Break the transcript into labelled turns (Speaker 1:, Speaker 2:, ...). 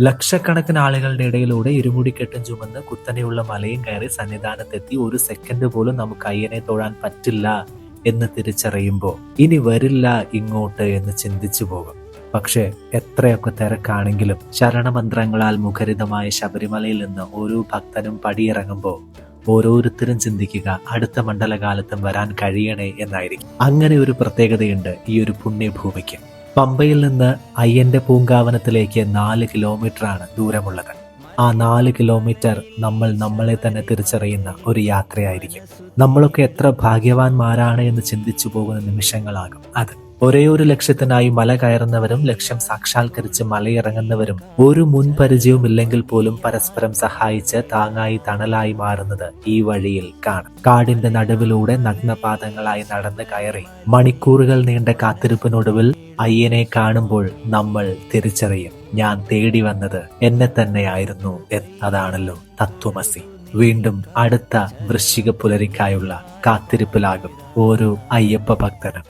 Speaker 1: ലക്ഷക്കണക്കിന് ആളുകളുടെ ഇടയിലൂടെ ഇരുമുടിക്കെട്ടും ചുമന്ന് കുത്തനെയുള്ള മലയും കയറി സന്നിധാനത്തെത്തി ഒരു സെക്കൻഡ് പോലും നമുക്ക് അയ്യനെ തൊഴാൻ പറ്റില്ല എന്ന് തിരിച്ചറിയുമ്പോൾ ഇനി വരില്ല ഇങ്ങോട്ട് എന്ന് ചിന്തിച്ചു പോകും. പക്ഷെ എത്രയൊക്കെ തിരക്കാണെങ്കിലും ശരണമന്ത്രങ്ങളാൽ മുഖരിതമായ ശബരിമലയിൽ നിന്ന് ഓരോ ഭക്തനും പടിയിറങ്ങുമ്പോൾ ഓരോരുത്തരും ചിന്തിക്കുക അടുത്ത മണ്ഡലകാലത്തും വരാൻ കഴിയണേ എന്നായിരിക്കും. അങ്ങനെ ഒരു പ്രത്യേകതയുണ്ട് ഈ ഒരു പുണ്യഭൂമിക്ക്. പമ്പയിൽ നിന്ന് അയ്യന്റെ പൂങ്കാവനത്തിലേക്ക് 4 കിലോമീറ്ററാണ് ദൂരമുള്ളത്. ആ 4 കിലോമീറ്റർ നമ്മളെ തന്നെ തിരിച്ചറിയുന്ന ഒരു യാത്രയായിരിക്കും. നമ്മളൊക്കെ എത്ര ഭാഗ്യവാന്മാരാണ് എന്ന് ചിന്തിച്ചു പോകുന്ന നിമിഷങ്ങളാകും അത്. ഒരേ ഒരു ലക്ഷ്യത്തിനായി മല കയറുന്നവരും ലക്ഷ്യം സാക്ഷാത്കരിച്ച് മലയിറങ്ങുന്നവരും ഒരു മുൻപരിചയവും ഇല്ലെങ്കിൽ പോലും പരസ്പരം സഹായിച്ച് താങ്ങായി തണലായി മാറുന്നത് ഈ വഴിയിൽ കാണും. കാടിന്റെ നടുവിലൂടെ നഗ്നപാദങ്ങളായി നടന്ന് കയറി മണിക്കൂറുകൾ നീണ്ട കാത്തിരിപ്പിനൊടുവിൽ അയ്യനെ കാണുമ്പോൾ നമ്മൾ തിരിച്ചറിയും, ഞാൻ തേടി വന്നത് എന്നെ തന്നെയായിരുന്നു എന്ന്. അതാണല്ലോ തത്വമസി. വീണ്ടും അടുത്ത വൃശ്ചിക പുലരിക്കായുള്ള കാത്തിരിപ്പിലാകും ഓരോ അയ്യപ്പ ഭക്തനും.